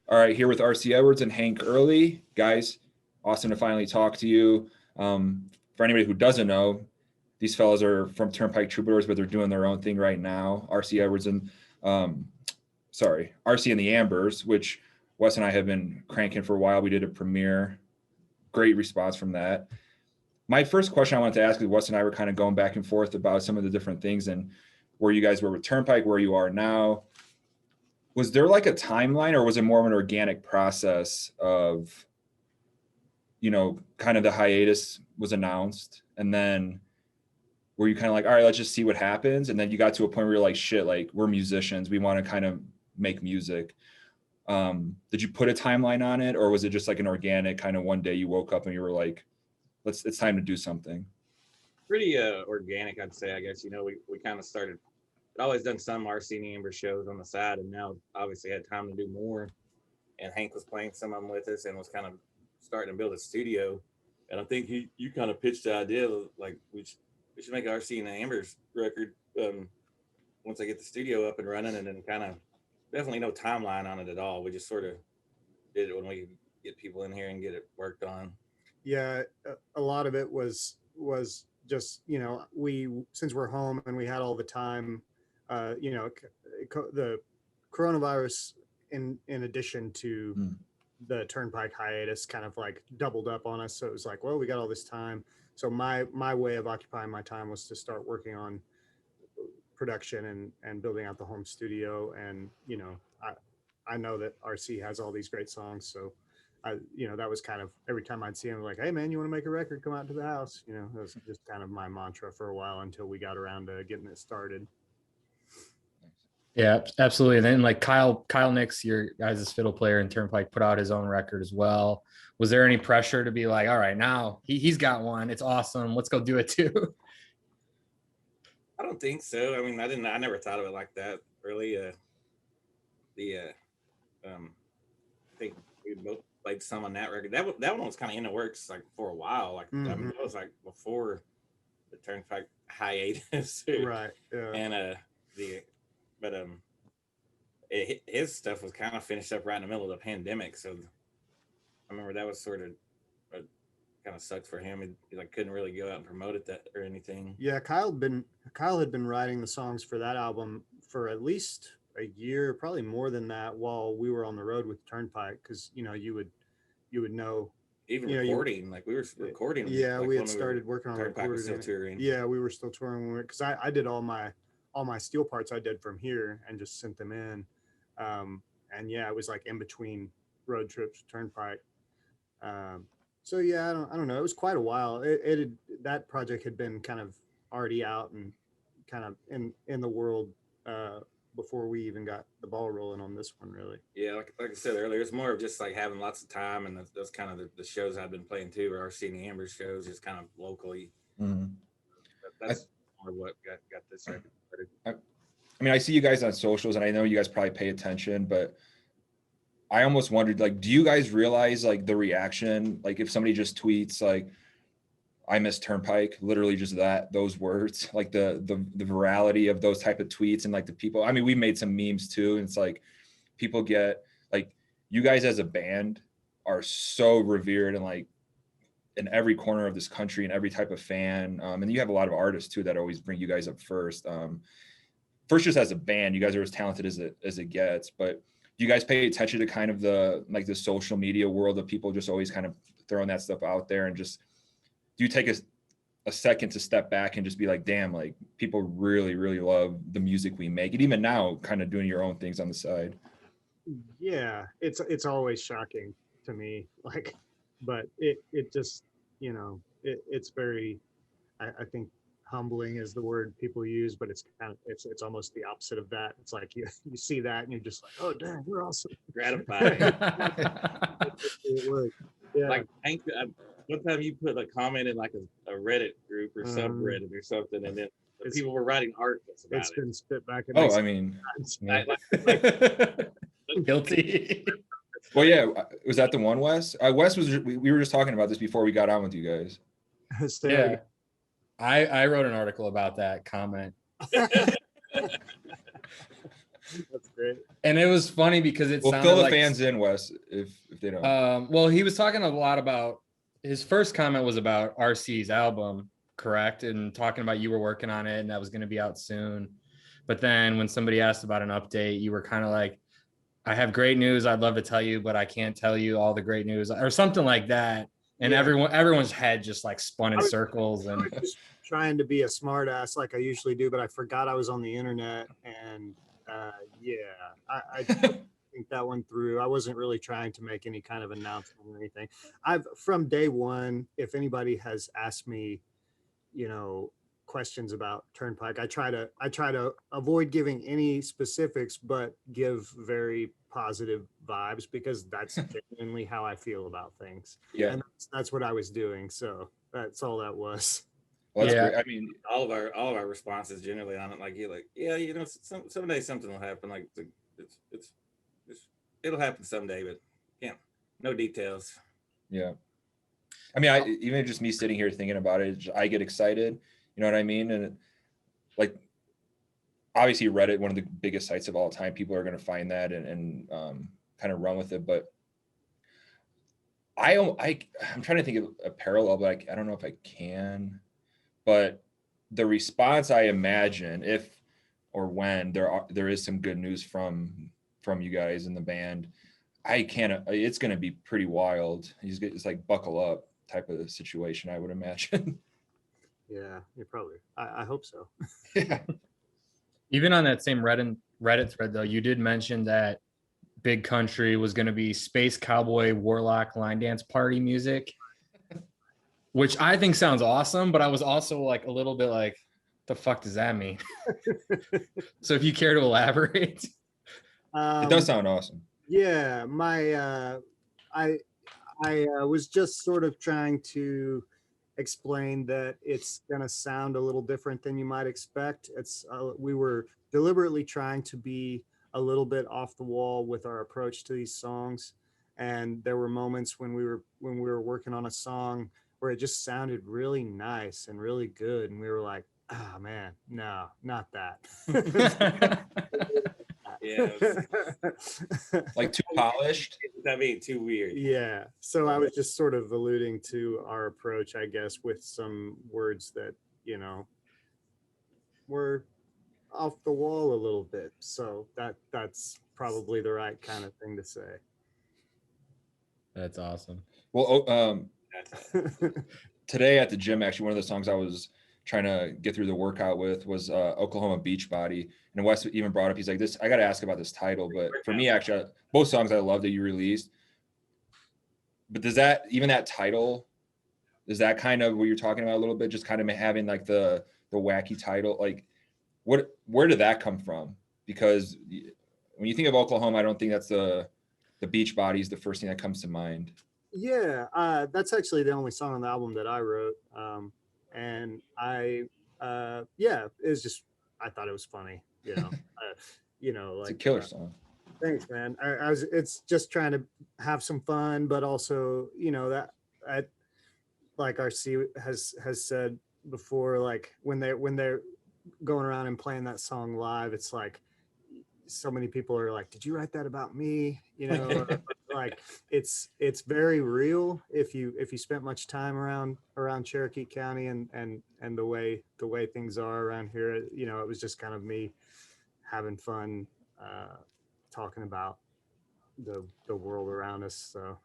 All right, here with RC Edwards and Hank Early. Guys, awesome to finally talk to you. For anybody who doesn't know, these fellas are from Turnpike Troubadours, but they're doing their own thing right now. RC Edwards and, RC and the Ambers, which Wes and I have been cranking for a while. We did a premiere. Great response from that. My first question I wanted to ask is Wes and I were kind of going back and forth about some of the different things and where you guys were with Turnpike, where you are now. Was there like a timeline, or was it more of an organic process of, kind of the hiatus was announced and then were you kind of like, all right, let's just see what happens? And then you got to a point where you're like, shit, like we're musicians. We want to kind of make music. Did you put a timeline on it, or was it just like an organic kind of one day you woke up and you were like, it's time to do something? Pretty organic, I'd say. I guess, we kind of started, I'd always done some RC and Amber shows on the side, and now obviously had time to do more. And Hank was playing some of them with us and was kind of starting to build a studio. And I think you kind of pitched the idea of like we should make an RC and Amber's record once I get the studio up and running, and then kind of definitely no timeline on it at all. We just sort of did it when we get people in here and get it worked on. Yeah, a lot of it was just, we, since we're home and we had all the time, the coronavirus in addition to the Turnpike hiatus kind of like doubled up on us. So it was like, well, we got all this time. So my way of occupying my time was to start working on production and building out the home studio. And, I know that RC has all these great songs. So that was kind of every time I'd see him like, hey man, you want to make a record? Come out to the house. That was just kind of my mantra for a while until we got around to getting it started. Yeah, absolutely. And then like Kyle Nix, your guys' fiddle player in Turnpike, put out his own record as well. Was there any pressure to be like, all right, now he's got one, it's awesome, let's go do it too? I don't think so. I mean, I never thought of it like that really. I think we both played some on that record. That one was kind of in the works like for a while. Like I mean, it was like before the Turnpike hiatus. Right. Yeah. And his stuff was kind of finished up right in the middle of the pandemic. So I remember that was sort of kind of sucked for him. He like couldn't really go out and promote it or anything. Yeah, Kyle had been writing the songs for that album for at least a year, probably more than that, while we were on the road with Turnpike, because you would know. Even recording, like we were recording. Yeah, like we had started working on Turnpike was still touring. Yeah, we were still touring because I did all my steel parts I did from here and just sent them in. And yeah, it was like in between road trips, Turnpike. So yeah, I don't know. It was quite a while. That project had been kind of already out and kind of in the world before we even got the ball rolling on this one, really. Yeah, like I said earlier, it's more of just like having lots of time, and that's kind of the shows I've been playing too, or RC and Amber shows, just kind of locally. Mm-hmm. That's more what got this record started. I mean, I see you guys on socials, and I know you guys probably pay attention, but I almost wondered, like, do you guys realize like the reaction? Like if somebody just tweets like, I miss Turnpike, literally just those words, like the virality of those type of tweets and like the people, I mean, we made some memes too. And it's like, people get like, you guys as a band are so revered and like in every corner of this country and every type of fan. And you have a lot of artists too, that always bring you guys up first. First, just as a band, you guys are as talented as it gets, but do you guys pay attention to kind of the social media world of people just always kind of throwing that stuff out there, and just, do you take a second to step back and just be like, damn, like people really, really love the music we make, and even now kind of doing your own things on the side? Yeah, it's always shocking to me, like, but it just, it's very, I think humbling is the word people use, but it's kind of, it's almost the opposite of that. It's like you see that and you're just like, oh damn, we're awesome. Gratifying. Yeah. Like Hank, one time you put a comment in like a Reddit group or subreddit or something, and then people were writing articles about it's been spit back in I mean, guilty. Well, yeah, was that the one, Wes? Wes was, we were just talking about this before we got on with you guys. Yeah, I wrote an article about that comment. That's great. And it was funny because it Well, sounded fill the like fans in, Wes, if they don't. well, he was talking a lot about his first comment was about RC's album, correct? And talking about you were working on it and that was going to be out soon. But then when somebody asked about an update, you were kind of like, I have great news. I'd love to tell you, but I can't tell you all the great news or something like that. And Yeah. everyone's head just like spun in I was- circles. I And was just trying to be a smart ass like I usually do, but I forgot I was on the internet. And yeah, I think that one through. I wasn't really trying to make any kind of announcement or anything. I've from day one, if anybody has asked me, you know, questions about Turnpike, I try to avoid giving any specifics, but give very positive vibes because that's genuinely how I feel about things. Yeah. And that's what I was doing. So that's all that was. Well, that's Yeah. great. I mean, all of our responses generally on it, like you're like, yeah, you know, someday something will happen. Like it's it'll happen someday, but no details. yeah. I mean, even just me sitting here thinking about it, I get excited. You know what I mean? And like, obviously, Reddit, one of the biggest sites of all time, people are going to find that and kind of run with it. But I'm trying to think of a parallel, but I don't know if I can. But the response, I imagine, if or when there is some good news from you guys in the band, it's going to be pretty wild. It's like buckle up type of situation, I would imagine. Yeah, you probably. I hope so. Yeah. even on that same Reddit thread, though, you did mention that Big Country was going to be Space Cowboy Warlock line dance party music, which I think sounds awesome. But I was also like a little bit like, the fuck does that mean? So if you care to elaborate. It does sound awesome. Yeah, I was just sort of trying to explain that it's going to sound a little different than you might expect. We were deliberately trying to be a little bit off the wall with our approach to these songs, and there were moments when we were working on a song where it just sounded really nice and really good, and we were like, oh man, no, not that. Yeah, Like too polished. that being too weird. Yeah. So I was just sort of alluding to our approach, I guess, with some words that, you know, were off the wall a little bit. So that's probably the right kind of thing to say. That's awesome. Well, today at the gym, actually, one of the songs I was trying to get through the workout with was Oklahoma Beach Body. And Wes even brought up, he's like, I got to ask about this title. But for me, actually, both songs I love that you released. But even that title, is that kind of what you're talking about a little bit? Just kind of having like the wacky title? Like, where did that come from? Because when you think of Oklahoma, I don't think that's the beach body is the first thing that comes to mind. Yeah, that's actually the only song on the album that I wrote. And it's just, I thought it was funny, It's a killer song. Thanks, man. It's just trying to have some fun, but also, that like RC has said before, like when they're going around and playing that song live, it's like so many people are like, did you write that about me? Like it's very real if you spent much time around Cherokee County and the way things are around here. It was just kind of me having fun talking about the world around us. So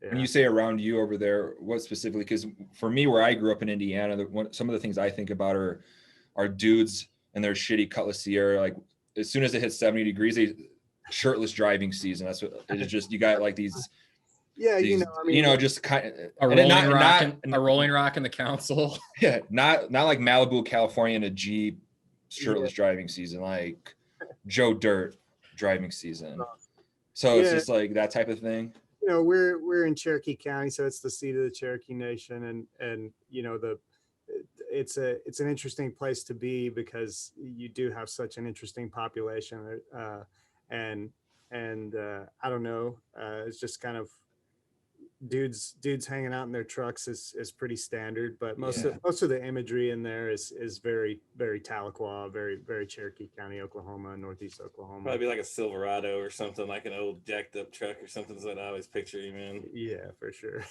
yeah. When you say around you over there, what specifically? Because for me, where I grew up in Indiana, some of the things I think about are dudes and their shitty Cutlass Sierra. Like as soon as it hits 70 degrees, shirtless driving season. That's what it's just. You got like these. Yeah, just kind of a rolling rock in the council. Yeah, not like Malibu, California in a Jeep, shirtless driving season, like Joe Dirt driving season. So it's just like that type of thing. We're in Cherokee County, so it's the seat of the Cherokee Nation, and it's an interesting place to be because you do have such an interesting population, and I don't know, it's just kind of dudes hanging out in their trucks is pretty standard, but most Yeah. of the imagery in there is very Tahlequah, very Cherokee County, Oklahoma, Northeast Oklahoma. Probably be like a Silverado or something, like an old jacked up truck or something. Is what I always picture him in. Yeah, for sure.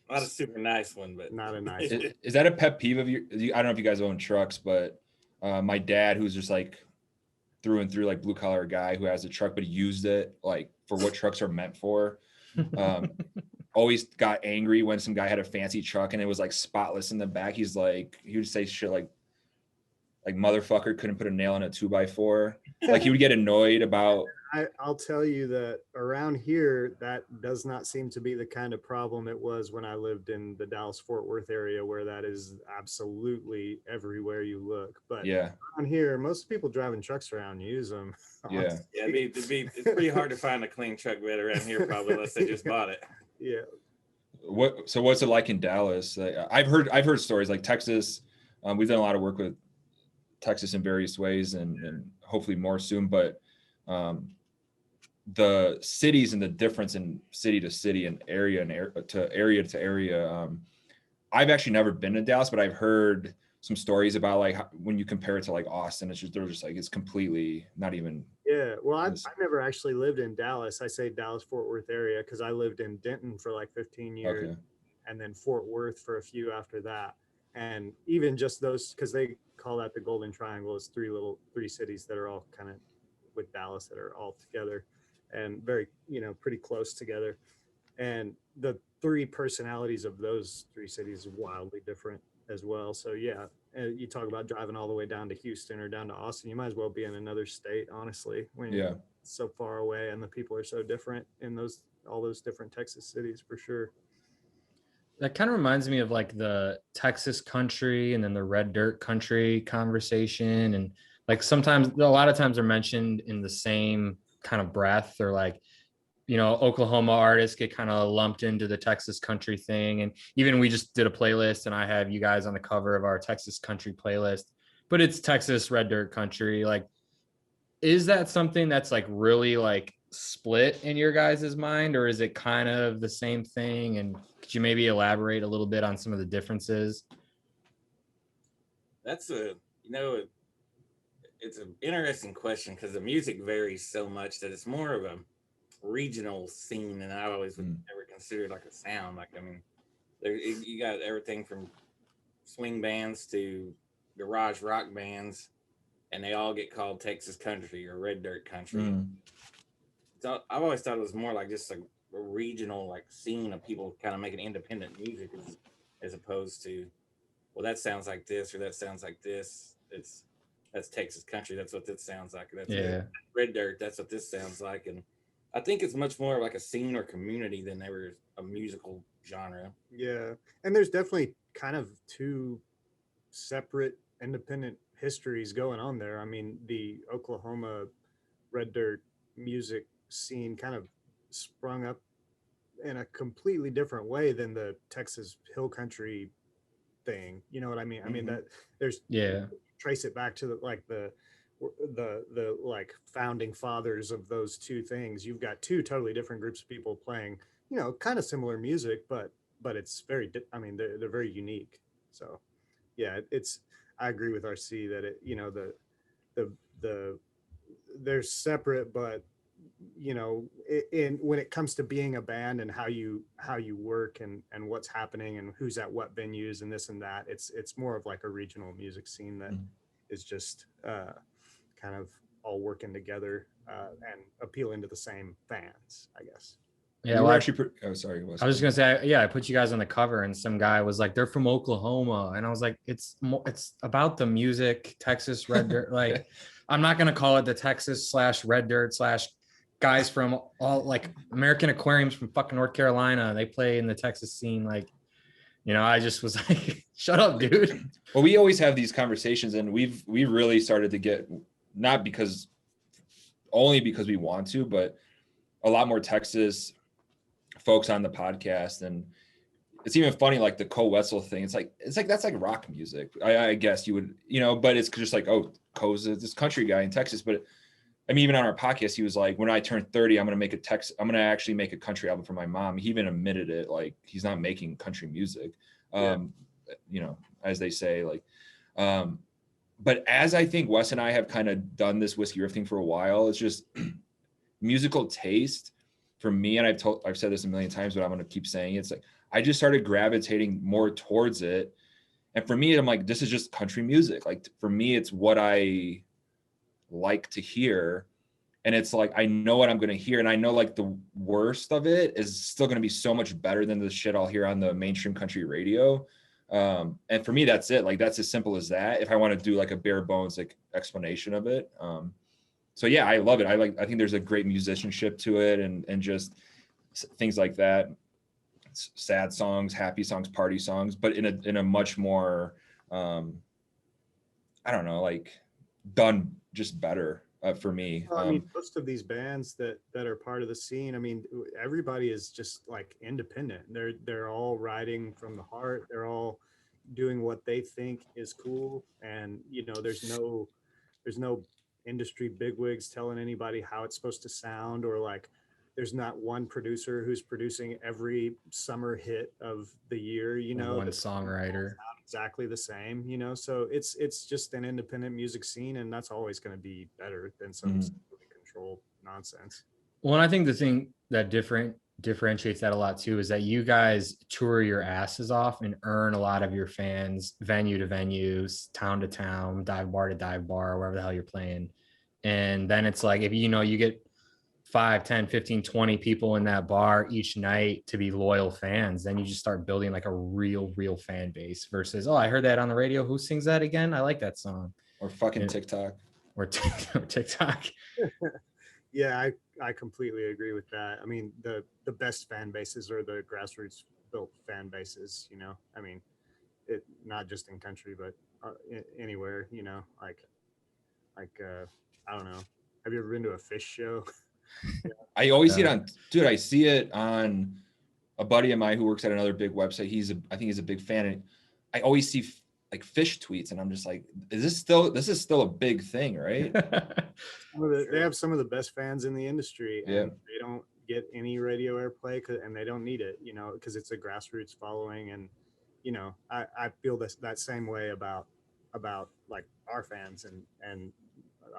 Not a super nice one, but Not a nice Is that a pet peeve of your? I don't know if you guys own trucks, but my dad, who's just like through and through, like blue collar guy who has a truck, but he used it like for what trucks are meant for. Always got angry when some guy had a fancy truck and it was like spotless in the back. He's like, he would say shit like motherfucker couldn't put a nail in a 2x4. Like he would get annoyed about. I'll tell you that around here, that does not seem to be the kind of problem it was when I lived in the Dallas-Fort Worth area, where that is absolutely everywhere you look. But Yeah, around here, most people driving trucks around use them. yeah. yeah, it's pretty hard to find a clean truck bed around here, probably unless they just bought it. Yeah. So what's it like in Dallas? I've heard stories like Texas. We've done a lot of work with Texas in various ways, and hopefully more soon. But the cities and the difference in city to city and area to area. I've actually never been to Dallas, but I've heard some stories about like when you compare it to like Austin, they're just like it's completely not even. Yeah, well, I never actually lived in Dallas. I say Dallas-Fort Worth area because I lived in Denton for like 15 years, Okay. and then Fort Worth for a few after that. And even just those, because they call that the Golden Triangle, is three cities that are all kind of with Dallas that are all together and very, pretty close together. And the three personalities of those three cities is wildly different as well. So yeah, you talk about driving all the way down to Houston or down to Austin, you might as well be in another state, honestly, when you're so far away and the people are so different in all those different Texas cities, for sure. That kind of reminds me of like the Texas country and then the red dirt country conversation. And like sometimes, a lot of times they're mentioned in the same kind of breath. Or like, Oklahoma artists get kind of lumped into the Texas country thing. And even we just did a playlist and I have you guys on the cover of our Texas country playlist, but it's Texas red dirt country. Like, is that something that's like really like split in your guys' mind, or is it kind of the same thing? And could you maybe elaborate a little bit on some of the differences? That's it's an interesting question because the music varies so much that it's more of a regional scene, and I always would never consider it like a sound. Like, I mean, you got everything from swing bands to garage rock bands, and they all get called Texas country or red dirt country. So I've always thought it was more like just a regional like scene of people kind of making independent music as opposed to, well, that sounds like this or that sounds like this. That's Texas country. That's what this sounds like. That's red dirt. That's what this sounds like. And I think it's much more like a scene or community than ever a musical genre. Yeah. And there's definitely kind of two separate independent histories going on there. I mean, the Oklahoma red dirt music scene kind of sprung up in a completely different way than the Texas hill country thing. You know what I mean? I mean that there's trace it back to the like founding fathers of those two things. You've got two totally different groups of people playing, kind of similar music, but it's very, they're very unique. So yeah, I agree with RC that they're separate, but when it comes to being a band and how you work and what's happening and who's at what venues and this and that, it's more of like a regional music scene that is just kind of all working together and appealing to the same fans, I guess. Yeah, well, actually, sorry. I was just gonna say, I put you guys on the cover, and some guy was like, "They're from Oklahoma," and I was like, "It's about the music, Texas red dirt." Like, I'm not gonna call it the Texas / red dirt / guys from all like American Aquariums from fucking North Carolina. They play in the Texas scene. Like, I just was like, "Shut up, dude." Well, we always have these conversations, and we really started to get, only because we want to, but a lot more Texas folks on the podcast. And it's even funny, like the Cole Wetzel thing. It's like that's like rock music. I guess you would, but it's just like, oh, Cole's this country guy in Texas. But I mean, even on our podcast, he was like, when I turn 30, I'm going to actually make a country album for my mom. He even admitted it. Like, he's not making country music, you know, as they say, like, but as I think Wes and I have kind of done this Whiskey Riff thing for a while, it's just musical taste for me. And I've said this a million times, but I'm going to keep saying it. It's like, I just started gravitating more towards it. And for me, I'm like, this is just country music. Like, for me, it's what I like to hear. And it's like, I know what I'm going to hear. And I know like the worst of it is still going to be so much better than the shit I'll hear on the mainstream country radio. And for me, that's it. Like, that's as simple as that. If I want to do like a bare bones, like explanation of it. So yeah, I love it. I think there's a great musicianship to it and just things like that. Sad songs, happy songs, party songs, but in a much more, I don't know, like done just better for me. Well, I mean, most of these bands that are part of the scene, I mean, everybody is just like independent. They're all writing from the heart. They're all doing what they think is cool, and you know, there's no industry bigwigs telling anybody how it's supposed to sound, or like there's not one producer who's producing every summer hit of the year, you know, one songwriter exactly the same, you know. So it's just an independent music scene, and that's always going to be better than some controlled nonsense. Well, and I think the thing that differentiates that a lot too is that you guys tour your asses off and earn a lot of your fans venue to venues, town to town, dive bar to dive bar, wherever the hell you're playing. And then it's like, if you know, you get 5, 10, 15, 20 people in that bar each night to be loyal fans, then you just start building like a real fan base versus, oh, I heard that on the radio. Who sings that again? I like that song. Or fucking TikTok. Or TikTok. Yeah, I completely agree with that. I mean, the best fan bases are the grassroots built fan bases, you know. I mean, it not just in country, but anywhere, you know, like I don't know. Have you ever been to a Fish show? I always see it on, dude, I see it on a buddy of mine who works at another big website. I think he's a big fan. And I always see like Fish tweets, and I'm just like, this is still a big thing, right? They have some of the best fans in the industry, and yeah, they don't get any radio airplay, and they don't need it, you know, because it's a grassroots following. And you know, I feel that same way about like our fans and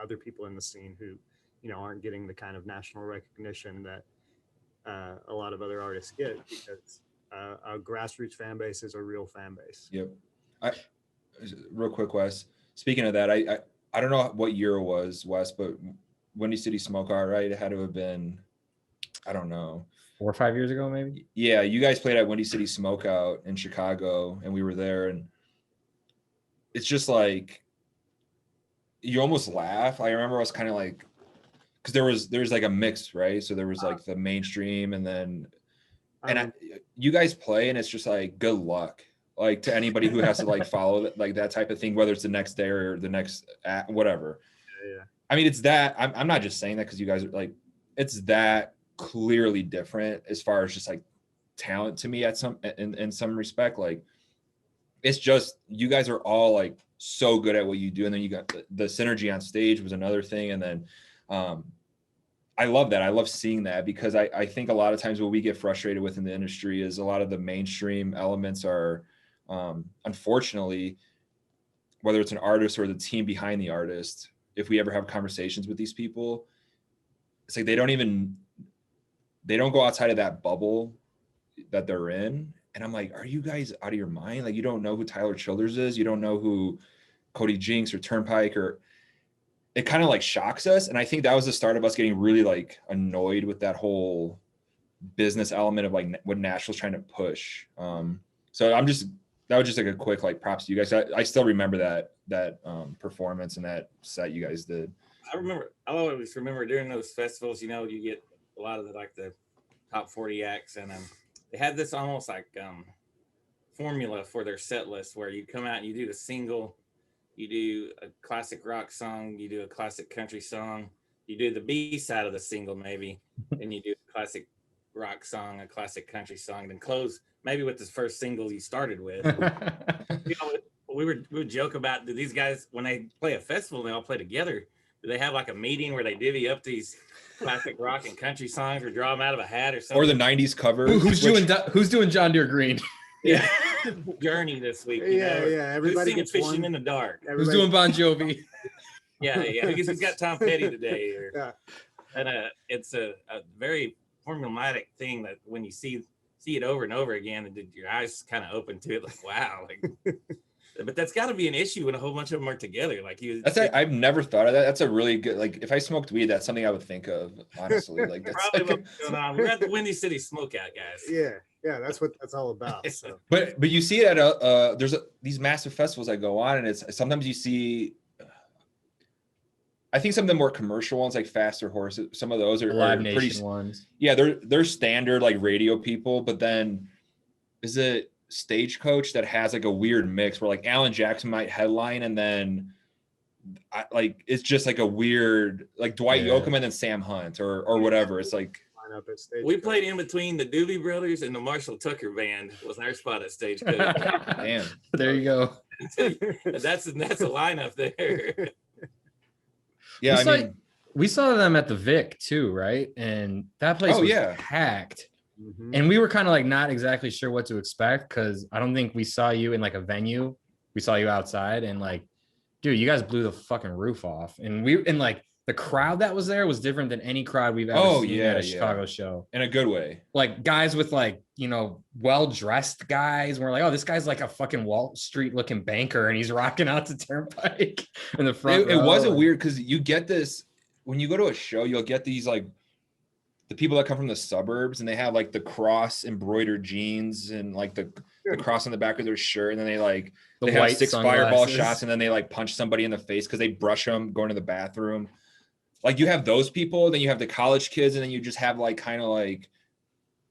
other people in the scene who, you know, aren't getting the kind of national recognition that a lot of other artists get, because a grassroots fan base is a real fan base. Yep. Real quick, Wes, speaking of that, I don't know what year it was, Wes, but Windy City Smokeout, right? It had to have been, I don't know, 4 or 5 years ago, maybe. Yeah, you guys played at Windy City Smokeout in Chicago, and we were there, and it's just like, you almost laugh. I remember I was kind of like, because there's like a mix, right? So there was like the mainstream, and then you guys play, and it's just like, good luck, like, to anybody who has to like follow like that type of thing, whether it's the next day or the next whatever. Yeah. I mean, it's that. I'm not just saying that because you guys are like, it's that clearly different as far as just like talent to me in some respect. Like, it's just, you guys are all like so good at what you do, and then you got the synergy on stage was another thing, and then I love that. I love seeing that, because I think a lot of times what we get frustrated with in the industry is a lot of the mainstream elements are, unfortunately, whether it's an artist or the team behind the artist, if we ever have conversations with these people, it's like they don't go outside of that bubble that they're in. And I'm like, are you guys out of your mind? Like, you don't know who Tyler Childers is? You don't know who Cody Jinks or Turnpike, or it kind of like shocks us. And I think that was the start of us getting really like annoyed with that whole business element of like what Nashville's trying to push. So that was just like a quick like props to you guys. I still remember that performance and that set you guys did. I always remember during those festivals, you know, you get a lot of the top 40 acts, and they had this almost like formula for their set list where you come out and you do the single, you do a classic rock song, you do a classic country song, you do the B side of the single maybe, and you do a classic rock song, a classic country song, then close maybe with the first single you started with. You know, we would joke about, do these guys, when they play a festival, they all play together, do they have like a meeting where they divvy up these classic rock and country songs or draw them out of a hat or something? Or the 90s covers. Who's doing John Deere Green? Yeah. Journey this week. You know? Everybody gets gets fishing one. in the dark. Who's doing Bon Jovi? Yeah. Who's got Tom Petty today? Yeah. And it's a very formulaic thing that when you see it over and over again, and your eyes kind of open to it, like wow, like. But that's got to be an issue when a whole bunch of them are together. Like I've never thought of that. That's a really good. Like if I smoked weed, that's something I would think of. Honestly, like that's probably what's going on. We're at the Windy City Smokeout, guys. Yeah, that's what that's all about. So. But you see it at these massive festivals that go on, and it's sometimes you see. I think some of the more commercial ones, like Faster Horses, some of those are Live pretty Nation ones. Yeah, they're standard like radio people, but then is it Stagecoach that has like a weird mix where like Alan Jackson might headline, and then like it's just like a weird like Dwight Yoakam and then Sam Hunt or whatever. It's like we played in between the Doobie Brothers and the Marshall Tucker Band was our spot at Stagecoach. Damn. There you go. That's a lineup there. Yeah, we saw them at the Vic too, right? And that place was packed. Mm-hmm. And we were kind of like not exactly sure what to expect because I don't think we saw you in like a venue. We saw you outside and like, dude, you guys blew the fucking roof off. And like the crowd that was there was different than any crowd we've ever seen at a Chicago show. In a good way. Like guys with like, well-dressed guys. And we're like, oh, this guy's like a fucking Wall Street looking banker and he's rocking out to Turnpike in the front. It was a weird because you get this when you go to a show, you'll get these like the people that come from the suburbs and they have like the cross embroidered jeans and like the cross on the back of their shirt. And then they have 6 fireball shots and then they like punch somebody in the face because they brush them going to the bathroom. Like you have those people, then you have the college kids, and then you just have like kind of like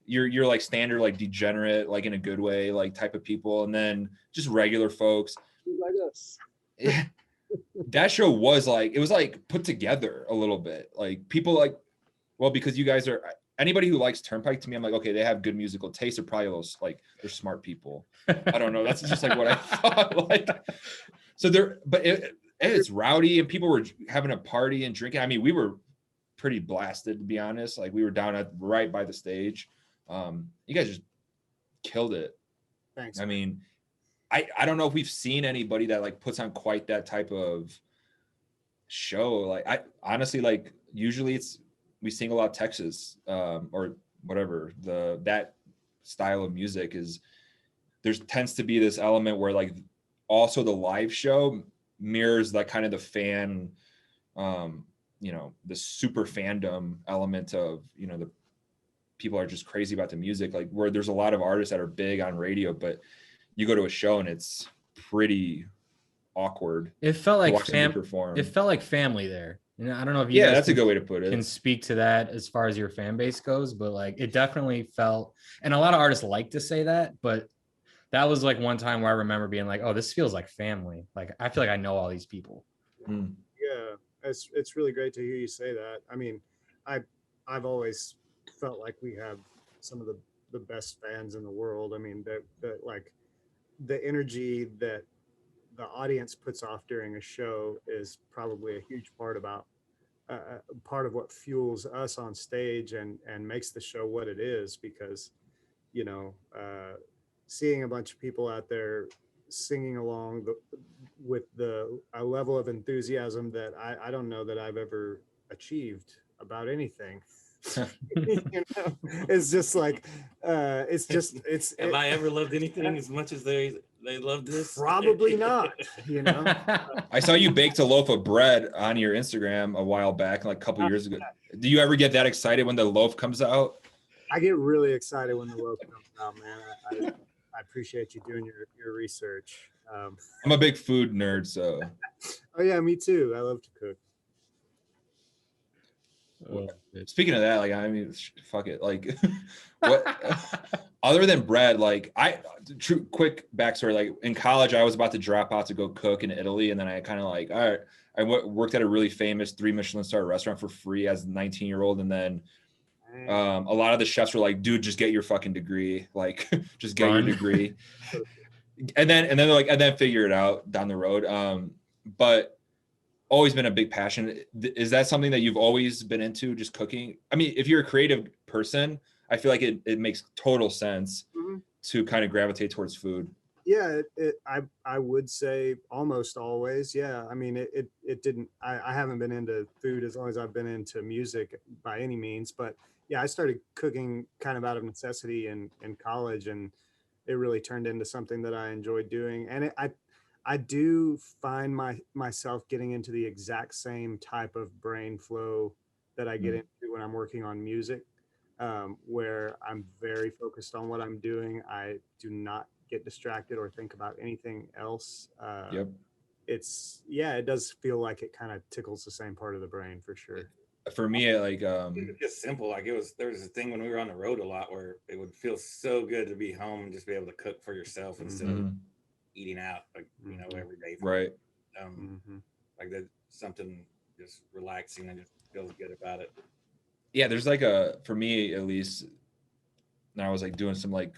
you're like standard like degenerate, like in a good way, like type of people, and then just regular folks. Like us. That show was like it was like put together a little bit. Like people like well, because you guys are anybody who likes Turnpike to me, I'm like, okay, they have good musical taste. They're probably those like they're smart people. I don't know. That's just like what I thought. Like so it's rowdy and people were having a party and drinking. I mean, we were pretty blasted to be honest. Like we were down right by the stage. You guys just killed it. Thanks. I mean, I don't know if we've seen anybody that like puts on quite that type of show. Like I honestly like usually we sing a lot of Texas or whatever that style of music is. There tends to be this element where like also the live show mirrors like kind of the fan, the super fandom element of the people are just crazy about the music. Like where there's a lot of artists that are big on radio, but you go to a show and it's pretty awkward. It felt like perform. It felt like family there. And I don't know if you that's a good way to put it. Can speak to that as far as your fan base goes, but like it definitely felt, and a lot of artists like to say that, but that was like one time where I remember being like, oh, this feels like family. Like I feel like I know all these people. Mm. Yeah, it's really great to hear you say that. I mean, I've always felt like we have some of the best fans in the world. I mean, that like the energy that the audience puts off during a show is probably a huge part of what fuels us on stage and makes the show what it is, because seeing a bunch of people out there singing along with a level of enthusiasm that I don't know that I've ever achieved about anything. It's just like have I ever loved anything as much as they love this? Probably not. I saw you baked a loaf of bread on your Instagram a while back, like a couple years ago. Do you ever get that excited when the loaf comes out? I get really excited when the loaf comes out, man. I appreciate you doing your research. I'm a big food nerd, so. Oh yeah, me too. I love to cook. Speaking of that, like, I mean, fuck it. Like, what other than bread, like quick backstory, like in college, I was about to drop out to go cook in Italy. And then I kind of like, all right, I worked at a really famous 3 Michelin star restaurant for free as a 19-year-old. And then a lot of the chefs were like, dude, just get your fucking degree. Like, just get your degree. and then they're like, and then figure it out down the road. But always been a big passion. Is that something that you've always been into, just cooking? I mean, if you're a creative person, I feel like it makes total sense Mhm. to kind of gravitate towards food. Yeah, I would say almost always. Yeah, I mean, it didn't. I haven't been into food as long as I've been into music by any means, but yeah, I started cooking kind of out of necessity in college, and it really turned into something that I enjoyed doing. And I do find myself getting into the exact same type of brain flow that I get Mm. into when I'm working on music, where I'm very focused on what I'm doing. I do not get distracted or think about anything else. Yep. It's yeah, it does feel like it kind of tickles the same part of the brain for sure. For me, like It was just simple. Like there was a thing when we were on the road a lot where it would feel so good to be home and just be able to cook for yourself instead of mhm, eating out, like, you know, Mhm. every day. right. Mhm. Like there's something just relaxing and just feels good about it. Yeah, there's like a, for me at least, and I was like doing some like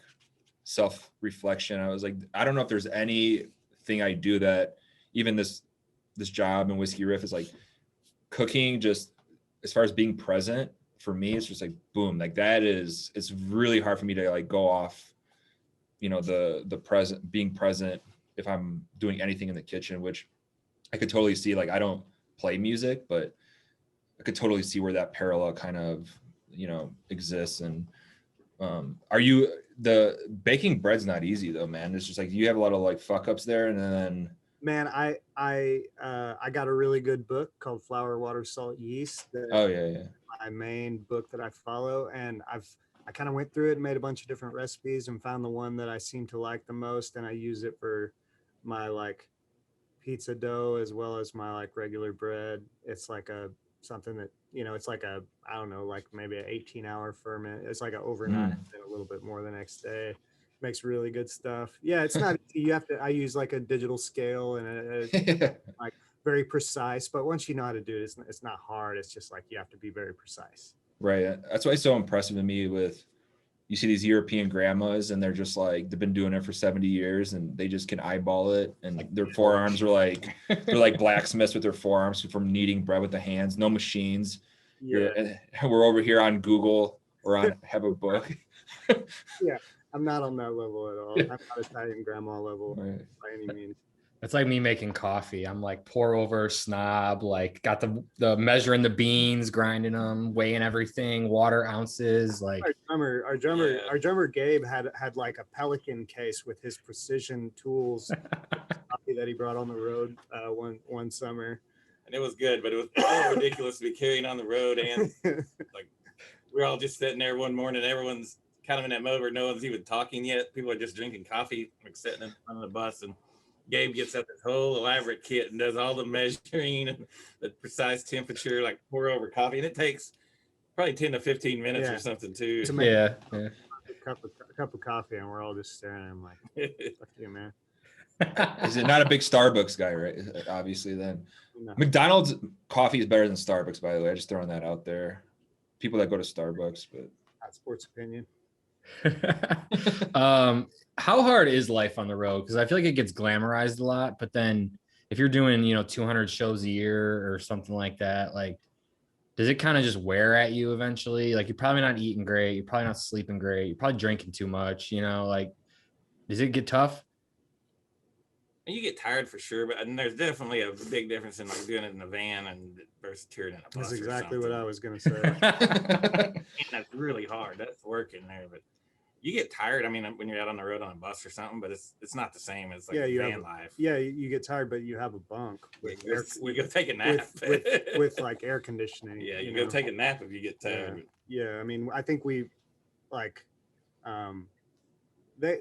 self reflection. I was like, I don't know if there's anything I do that, even this job and Whiskey Riff, is like cooking, just as far as being present for me, it's just like boom, like that is, it's really hard for me to like go off, you know, the present, being present if I'm doing anything in the kitchen, which I could totally see. Like I don't play music, but I could totally see where that parallel kind of, you know, exists. And are you, the baking bread's not easy though, man. It's just like you have a lot of like fuck ups there, and then Man, I got a really good book called Flour, Water, Salt, Yeast. oh yeah, My main book that I follow, and I kind of went through it and made a bunch of different recipes and found the one that I seem to like the most, and I use it for my like pizza dough as well as my like regular bread. It's like a something that, you know, it's like a, I don't know, like maybe an 18-hour ferment. It's like an overnight and a little bit more the next day. Makes really good stuff. Yeah, it's not easy. You have to, I use like a digital scale and mm. like very precise, but once you know how to do it, it's not hard. It's just like you have to be very precise. Right. That's why it's so impressive to me with, you see these European grandmas and they're just like, they've been doing it for 70 years and they just can eyeball it. And their forearms are like, they're like blacksmiths with their forearms from kneading bread with the hands, no machines. Yeah. We're over here on Google or on, have a book. Yeah. I'm not on that level at all. I'm not Italian grandma level Right. by any means. It's like me making coffee. I'm like pour over snob, like got the measuring the beans, grinding them, weighing everything, water ounces. Like Our drummer Gabe had like a Pelican case with his precision tools coffee that he brought on the road one summer. And it was good, but it was so ridiculous to be carrying on the road. And like we're all just sitting there one morning, everyone's kind of in that mode where no one's even talking yet. People are just drinking coffee, like sitting in front of the bus, and Gabe gets up this whole elaborate kit and does all the measuring and the precise temperature, like pour over coffee. And it takes probably 10 to 15 minutes Yeah. or something too. To make yeah. a cup of coffee, and we're all just staring at him like, fuck you, man. Is it not a big Starbucks guy, right? Obviously then. No. McDonald's coffee is better than Starbucks, by the way. I just throwing that out there. People that go to Starbucks, but Not sports opinion. How hard is life on the road? Because I feel like it gets glamorized a lot, but then if you're doing, 200 shows a year or something like that, like, does it kind of just wear at you eventually? Like, you're probably not eating great, you're probably not sleeping great, you're probably drinking too much, like, does it get tough? And you get tired for sure, but and there's definitely a big difference in like doing it in a van and versus touring in a bus. That's exactly or what I was gonna say. And that's really hard. That's work in there, but you get tired. I mean, when you're out on the road on a bus or something, but it's not the same as like van life. Yeah, you get tired, but you have a bunk with We go take a nap with like air conditioning. Yeah, you go take a nap if you get tired. Yeah, I mean, I think we like they.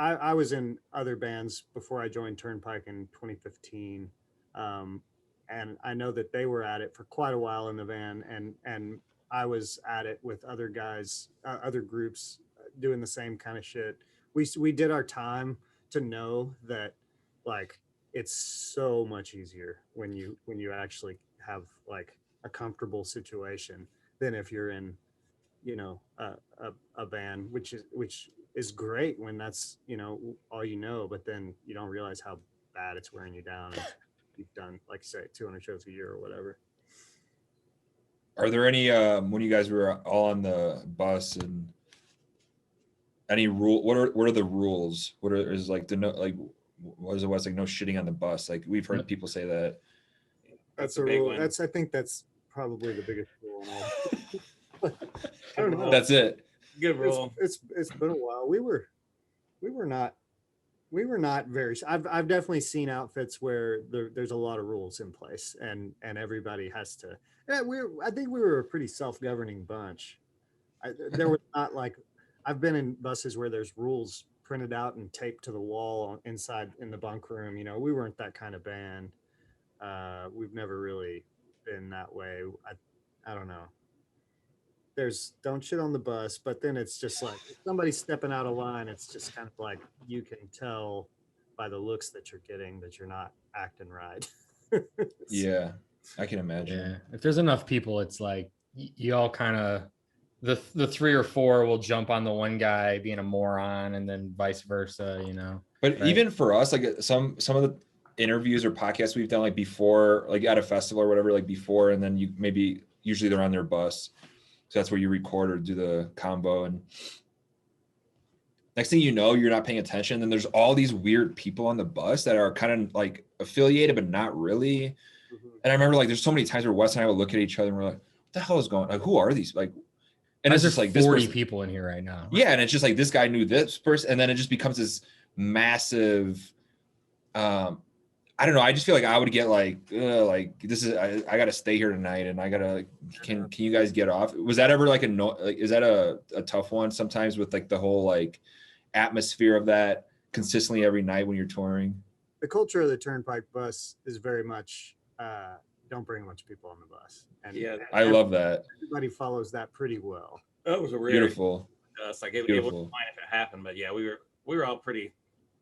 I was in other bands before I joined Turnpike in 2015, and I know that they were at it for quite a while in the van, and I was at it with other guys, other groups doing the same kind of shit. We did our time to know that like it's so much easier when you actually have like a comfortable situation than if you're in a band, which is great when that's all but then you don't realize how bad it's wearing you down. we've done, like say 200 shows a year or whatever. Are there any when you guys were all on the bus and any rule? What are the rules? Is like the no like what is it? What's like no shitting on the bus? Like we've heard people say that. That's a a big rule. one. I think that's probably the biggest rule. I don't know. That's it. Good rule. It's been a while. We were not very. I've definitely seen outfits where there's a lot of rules in place, and everybody has to. Yeah, I think we were a pretty self-governing bunch. There was not like, I've been in buses where there's rules printed out and taped to the wall inside in the bunk room. You know, we weren't that kind of band. We've never really been that way. I don't know. There's don't shit on the bus, but then it's just like if somebody's stepping out of line, it's just kind of like you can tell by the looks that you're getting that you're not acting right. Yeah, I can imagine. Yeah, if there's enough people, it's like you all kind of the 3 or 4 will jump on the one guy being a moron, and then vice versa, you know. But right? even for us, like some of the interviews or podcasts we've done, like before, like at a festival or whatever, like before, and then you maybe usually they're on their bus, so that's where you record or do the combo, and next thing you know, you're not paying attention. Then there's all these weird people on the bus that are kind of like affiliated, but not really. Mhm. And I remember like there's so many times where Wes and I would look at each other and we're like, what the hell is going on? Like, who are these? Like, and it's There's just like 40 this person, people in here right now. yeah. And it's just like, this guy knew this person. And then it just becomes this massive, I don't know. I just feel like I would get like this is, I got to stay here tonight and I gotta, can you guys get off? Was that ever like is that a tough one sometimes with like the whole like atmosphere of that consistently every night when you're touring? The culture of the Turnpike bus is very much don't bring a bunch of people on the bus. And Yeah, I love that. everybody follows that pretty well. That was a rare Beautiful. us. Like it was Beautiful. fine if it happened, but yeah, we were all pretty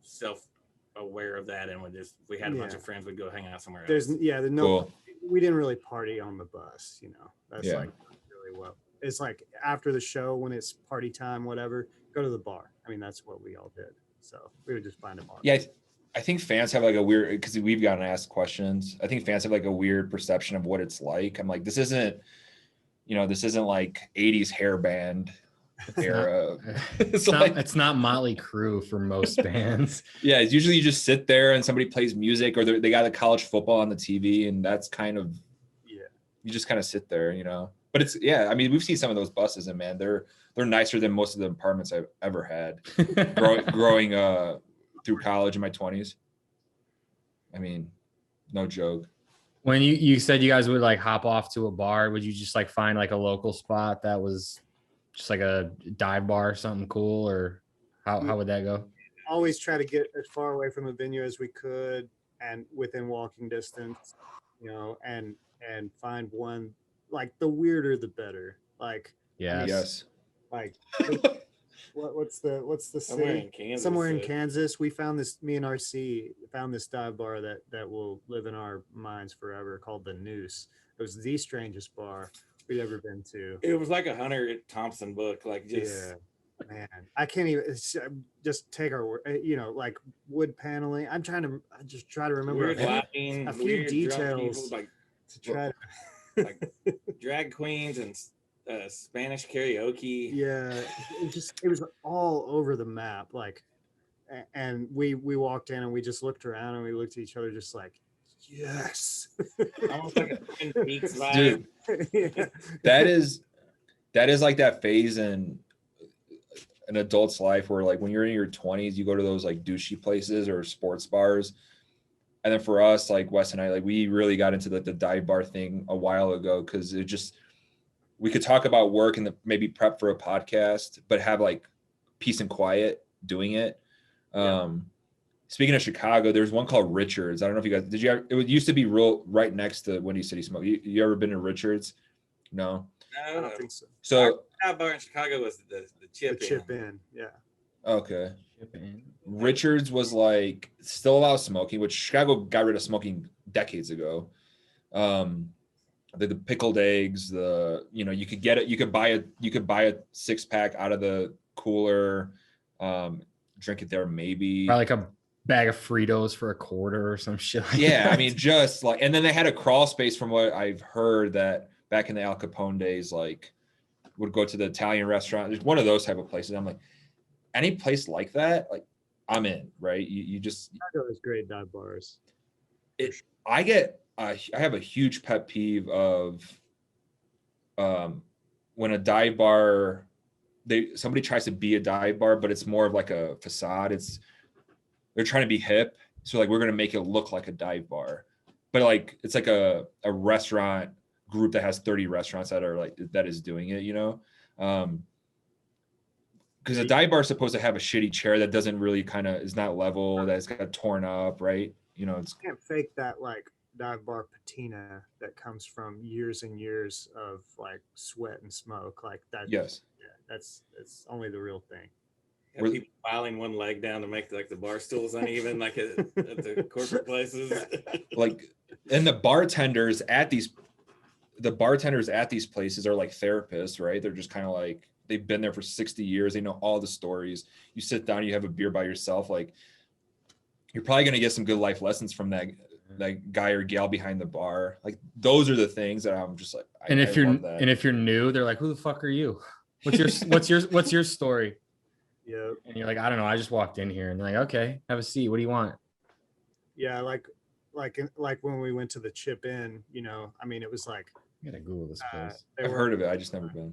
self-aware of that, and we had a bunch Yeah. of friends, we'd go hang out somewhere else. There's no Cool. we didn't really party on the bus, you know. That's Yeah. like really well. It's like after the show when it's party time, whatever, go to the bar. I mean, that's what we all did. So we would just find a bar. Yeah, I think fans have like a weird, because we've gotten asked questions. I think fans have like a weird perception of what it's like. I'm like, this isn't like 80s hair band era. It's not Motley Crue for most bands. Yeah, it's usually you just sit there and somebody plays music, or they got the college football on the TV, and that's kind of, Yeah. you just kind of sit there, you know. But it's, yeah, I mean, we've seen some of those buses, and man, they're nicer than most of the apartments I've ever had growing through college in my 20s. I mean, no joke. When you said you guys would like hop off to a bar, would you just like find like a local spot that was just like a dive bar or something cool, or how would that go? Always try to get as far away from the venue as we could and within walking distance, you know, and find one, like the weirder the better. Like Yes. Yes. like what's the Somewhere city? in Kansas. Somewhere in Kansas, we found this. Me and RC found this dive bar that will live in our minds forever, called the Noose. It was the strangest bar we'd ever been to. It was like a Hunter Thompson book, like just Yeah, man, I can't even just take our, you know, like wood paneling. I just try to remember weird lighting, a few weird drunk details. people, like to try like drag queens and Spanish karaoke. Yeah, it was all over the map. Like, and we walked in and we just looked around and we looked at each other just like, yes. Almost like a Twin Peaks vibe. Dude, Yeah. that is like that phase in an adult's life where like when you're in your 20s, you go to those like douchey places or sports bars. And then for us, like Wes and I, like we really got into the dive bar thing a while ago, because it just, we could talk about work and maybe prep for a podcast, but have like peace and quiet doing it. Yeah. Speaking of Chicago, there's one called Richards. I don't know if you guys, it used to be right next to Windy City Smoke. You ever been to Richards? No. I No, don't think so. So, our bar in Chicago was the The chip chip in. in, yeah. okay. Richards was like still allow smoking, which Chicago got rid of smoking decades ago. The pickled eggs, you could get it, you could buy a 6-pack out of the cooler, drink it there maybe. Probably like a bag of Fritos for a quarter or some shit like Yeah, that. I mean, just like, and then they had a crawl space from what I've heard that back in the Al Capone days, like would go to the Italian restaurant. There's one of those type of places. I'm like, any place like that, like I'm in, right? You just, Chicago has great dive bars. I have a huge pet peeve of when a dive bar, somebody tries to be a dive bar, but it's more of like a facade. They're trying to be hip. So like, we're going to make it look like a dive bar, but like, it's like a restaurant group that has 30 restaurants that are like, that is doing it, you know? Because a dive bar is supposed to have a shitty chair that doesn't really kind of is not level, that's got torn up, right? You know, it's You can't fake that like dive bar patina that comes from years and years of like sweat and smoke. Like that. yes. Yeah, that's only the real thing. Have people filing one leg down to make like the bar stools uneven, like at the corporate places. Like, and the bartenders at these places are like therapists, right? They're just kind of like, they've been there for 60 years. They know all the stories. You sit down, you have a beer by yourself. Like, you're probably going to get some good life lessons from that guy or gal behind the bar. Like, those are the things that I'm just like, And if you're new, they're like, who the fuck are you? What's your story? Yeah. And you're like, I don't know. I just walked in here. And they're like, okay, have a seat. What do you want? Yeah, like when we went to the Chip In, you know, I mean, it was like I gotta Google this place. I've heard of it. I just never been.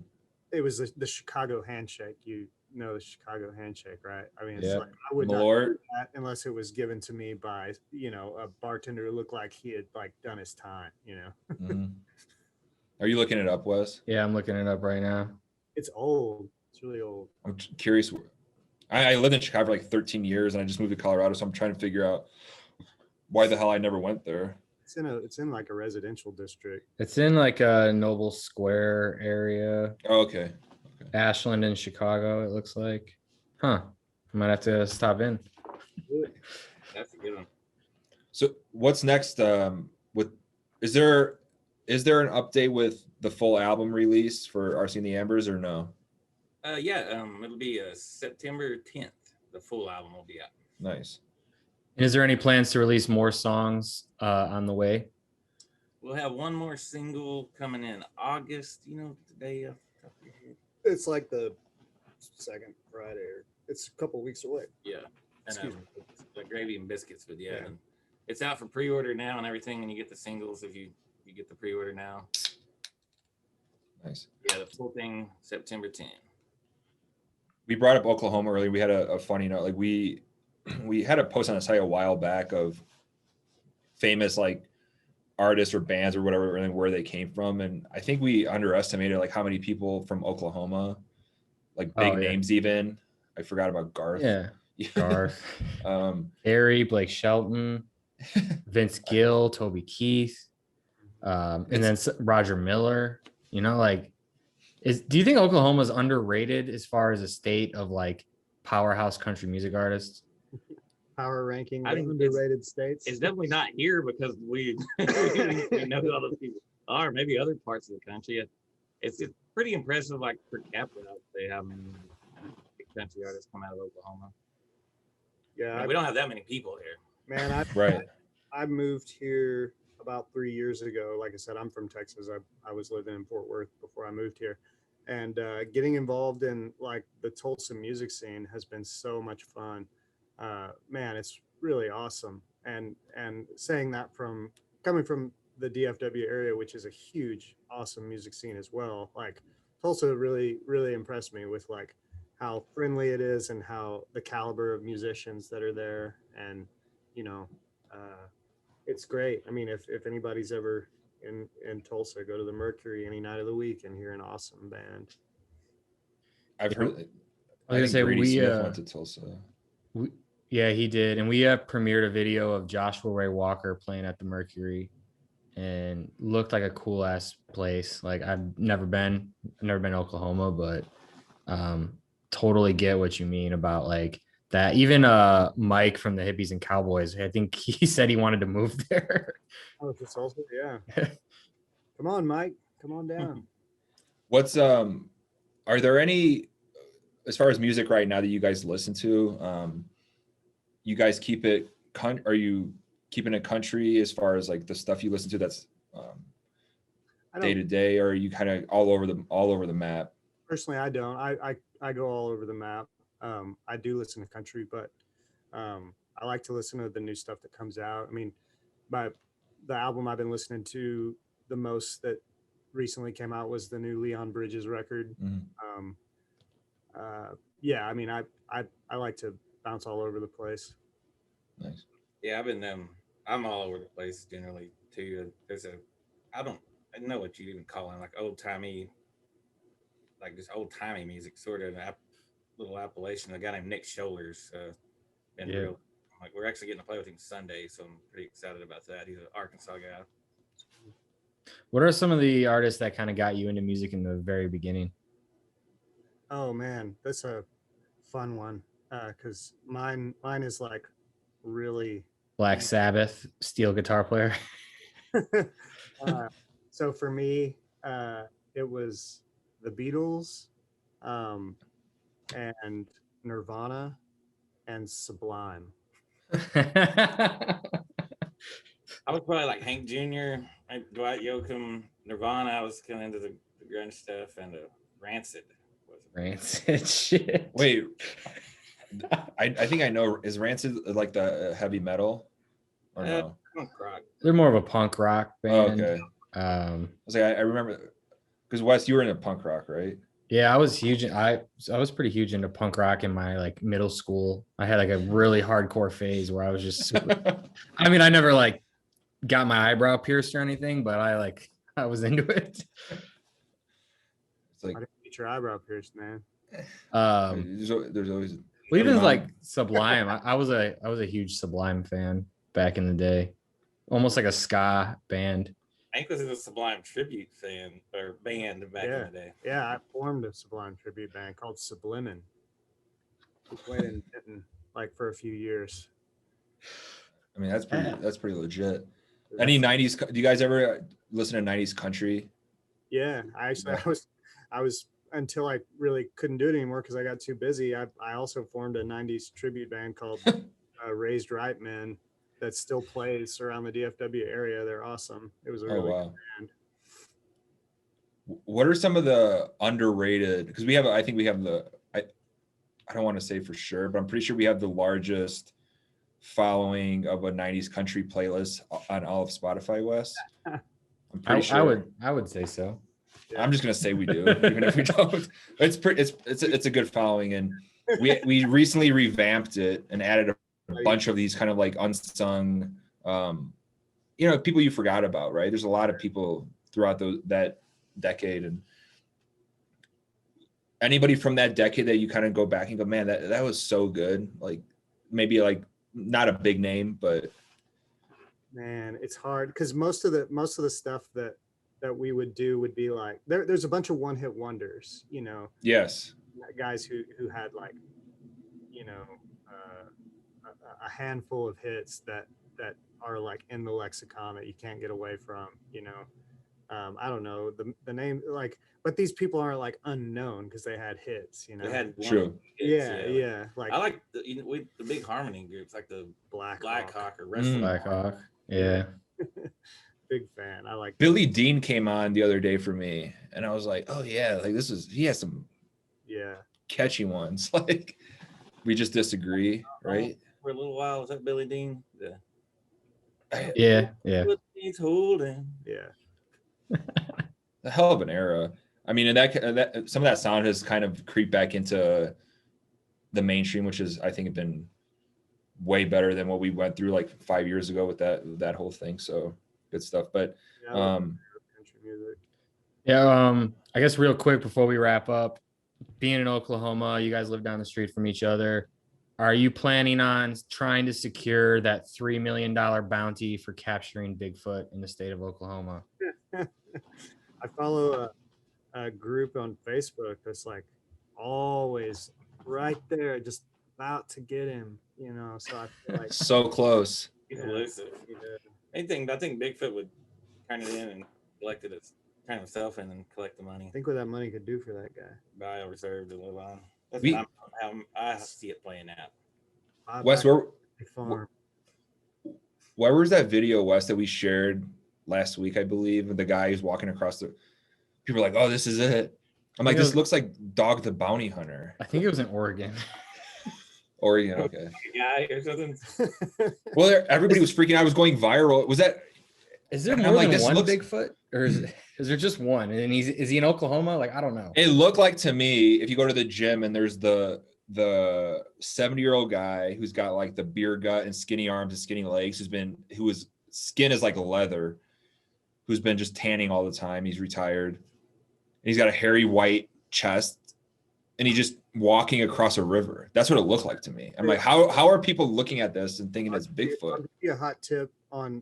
It was the Chicago handshake. You know the Chicago handshake, right? I mean, it's Yeah. like I would not Malort. do that unless it was given to me by, you know, a bartender who looked like he had like done his time, you know. Mhm. Are you looking it up, Wes? Yeah, I'm looking it up right now. It's old. It's really old. I'm curious. I lived in Chicago for like 13 years and I just moved to Colorado. So I'm trying to figure out why the hell I never went there. It's in like a residential district. It's in like a Noble Square area, Oh, okay. Ashland in Chicago, it looks like. Huh. I might have to stop in. That's a good one. So what's next? Is there an update with the full album release for RC and the Ambers or no? It'll be September 10th. The full album will be out. Nice. And is there any plans to release more songs on the way? We'll have one more single coming in August. You know, the day of. It's like the second Friday, or it's a couple weeks away. Yeah. And Excuse me. the Gravy and Biscuits, but yeah. And it's out for pre-order now and everything, and you get the singles if you get the pre-order now. Nice. Yeah, the full thing September 10th. We brought up Oklahoma earlier. We had a funny note. Like we had a post on the site a while back of famous like artists or bands or whatever and where they came from. And I think we underestimated like how many people from Oklahoma, like big names even. I forgot about Garth. Yeah. Garth. Harry, Blake Shelton, Vince Gill, Toby Keith, and then Roger Miller. You know, like, do you think Oklahoma is underrated as far as a state of like powerhouse country music artists? Power ranking I think underrated states. It's definitely not here because we know who all those people are. Maybe other parts of the country. It's pretty impressive, like per capita, I would say, how many country artists come out of Oklahoma. Yeah, we don't have that many people here. Man, I moved here about 3 years ago. Like I said, I'm from Texas. I was living in Fort Worth before I moved here, and getting involved in like the Tulsa music scene has been so much fun. Man, it's really awesome. And saying that coming from the DFW area, which is a huge, awesome music scene as well. Like Tulsa really, really impressed me with like how friendly it is and how the caliber of musicians that are there. And, you know, it's great. I mean, if anybody's ever in Tulsa, go to the Mercury any night of the week and hear an awesome band. I've heard. I was gonna say Grady Smith went to Tulsa. Yeah, he did, and we premiered a video of Joshua Ray Walker playing at the Mercury, and looked like a cool ass place. Like I've never been to Oklahoma, but totally get what you mean about like that. Even Mike from the Hippies and Cowboys, I think he said he wanted to move there. Oh, to Tulsa, yeah. Come on, Mike, come on down. What's are there any, as far as music right now that you guys listen to, you guys keep it, are you keeping it country as far as like the stuff you listen to that's day to day, or are you kind of all over the map? Personally, I don't. I go all over the map. I do listen to country, but I like to listen to the new stuff that comes out. I mean, the album I've been listening to the most that recently came out was the new Leon Bridges record. Yeah, I mean, I like to bounce all over the place. Nice. Yeah, I'm all over the place generally too. I don't know what you even call it, like old timey, like just old timey music, sort of little appellation. A guy named Nick Schollers, been Yeah. real. Like we're actually getting to play with him Sunday, so I'm pretty excited about that. He's an Arkansas guy. What are some of the artists that kind of got you into music in the very beginning? Oh man, that's a fun one. Cause mine is like really Black Sabbath, steel guitar player. so for me, it was the Beatles, and Nirvana and Sublime. I was probably like Hank Jr., like Dwight Yoakam, Nirvana. I was kind of into the grunge stuff, and Rancid. Rancid shit. Wait, I think I know. Is Rancid like the heavy metal or no? Punk rock. They're more of a punk rock band. Okay. I was like, I remember because Wes, you were in a punk rock, right? Yeah, I was huge. I was pretty huge into punk rock in my like middle school. I had like a really hardcore phase where I was just super, I mean, I never like got my eyebrow pierced or anything, but I was into it. It's like I didn't get your eyebrow pierced, man. there's always Well, even like Sublime. I was a huge Sublime fan back in the day, almost like a ska band. Hank was in a Sublime tribute fan or band back in the day. Yeah, I formed a Sublime tribute band called Sublime. We played in Denton like for a few years. I mean, that's pretty legit. Any 90s, do you guys ever listen to 90s country? Yeah, I was until I really couldn't do it anymore because I got too busy. I also formed a 90s tribute band called Raised Right Men that still plays around the DFW area. They're awesome. It was a really good band. What are some of the underrated, because I think we have I don't want to say for sure, but I'm pretty sure we have the largest following of a 90s country playlist on all of Spotify, Wes. I'm pretty sure. I would say so. Yeah. I'm just gonna say we do, even if we don't. It's a good following, and we recently revamped it and added a bunch of these kind of like unsung, people you forgot about, right? There's a lot of people throughout that decade, and anybody from that decade that you kind of go back and go, man, that was so good. Like maybe like not a big name, but man, it's hard because most of the stuff that we would do would be like there's a bunch of one-hit wonders, yes, guys who had like a handful of hits that are like in the lexicon that you can't get away from. I don't know the name, like, but these people aren't like unknown because they had hits. They had true. Yeah. Like I like the big harmony groups, like the Black Hawk or Wrestling. Black Hawk. Yeah. Big fan. I like Billy Dean came on the other day for me, and I was like, oh yeah, like he has some catchy ones. Like we just disagree, right? For a little while, was that Billy Dean? Yeah. He's holding. Yeah. A hell of an era. I mean, and that some of that sound has kind of creeped back into the mainstream, which is, I think, been way better than what we went through like 5 years ago with that whole thing. So good stuff. But country music. I guess real quick before we wrap up, being in Oklahoma, you guys live down the street from each other. Are you planning on trying to secure that $3 million bounty for capturing Bigfoot in the state of Oklahoma? I follow a group on Facebook that's like always right there, just about to get him, so I feel like so close. He's elusive. I think Bigfoot would turn it in and collect it, turn himself in and collect the money. Think what that money could do for that guy. Buy a reserve to live on. That's how I see it playing out. Wes, Farm. Where was that video, Wes, that we shared last week, I believe, of the guy who's walking across the, people are like, oh, this is it. I'm like, this looks like Dog the Bounty Hunter. I think it was in Oregon. Oregon, okay. Guy or something. Well, everybody was freaking out. It was going viral. Was that? Is there And more I'm like, than this one looks- Bigfoot, or is there just one? And is he in Oklahoma? Like, I don't know. It looked like to me, if you go to the gym and there's the 70-year-old guy who's got like the beer gut and skinny arms and skinny legs, whose skin is like leather, who's been just tanning all the time. He's retired. And he's got a hairy white chest, and he's just walking across a river. That's what it looked like to me. I'm like, how are people looking at this and thinking it's I'll Bigfoot? give you a hot tip on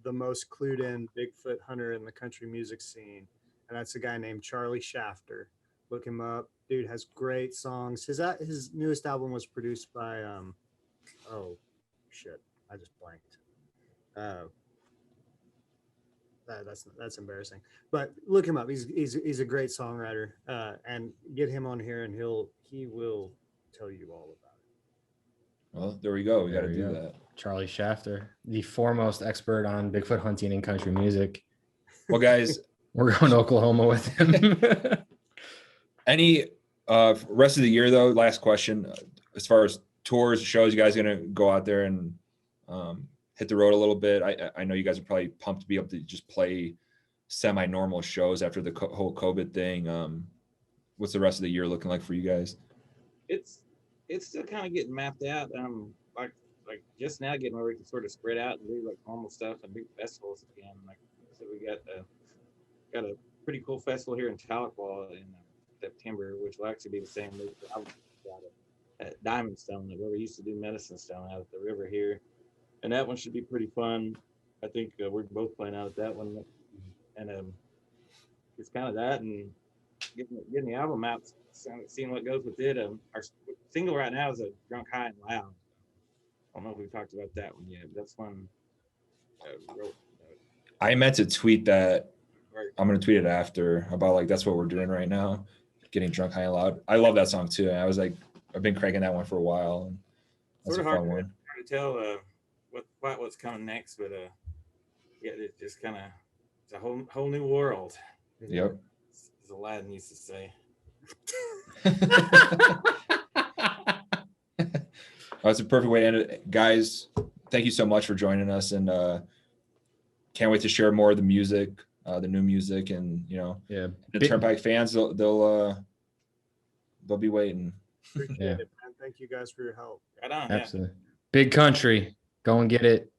the most clued in Bigfoot hunter in the country music scene, and that's a guy named Charlie Shafter. Look him up. Dude has great songs. His newest album was produced by oh shit, I just blanked. That's embarrassing. But look him up. He's a great songwriter, and get him on here, and he will tell you all about it. Well, there we go. We got to There you do go. that. Charlie Shafter, the foremost expert on Bigfoot hunting and country music. Well, guys, We're going to Oklahoma with him. any rest of the year though, last question, as far as tours, shows, you guys gonna go out there and hit the road a little bit? I know you guys are probably pumped to be able to just play semi-normal shows after the whole COVID thing. What's the rest of the year looking like for you guys? It's still kind of getting mapped out. Like just now getting where we can sort of spread out and do like normal stuff and do festivals again. Like so we got a pretty cool festival here in Tahlequah in September, which will actually be the same week that I was at Diamond Stone, where we used to do Medicine Stone out at the river here. And that one should be pretty fun. I think we're both playing out at that one. And it's kind of that and getting the album out, seeing what goes with it. Our single right now is a Drunk, High, and Loud. I don't know if we've talked about that one yet. That's one. I meant to tweet that. Right. I'm gonna tweet it after about like that's what we're doing right now, getting drunk, high, and loud. I love that song too. I was like, I've been cranking that one for a while. And that's Sort a of fun hard one. to tell what's coming next, but yeah, it just kind of it's a whole new world. Yep. As Aladdin used to say. That's a perfect way to end it. Guys, thank you so much for joining us, and can't wait to share more of the music, the new music, and Yeah. the Turnpike fans, they'll be waiting. Appreciate Yeah. it, man. Thank you guys for your help. Right on. Yeah. Absolutely. Big country. Go and get it.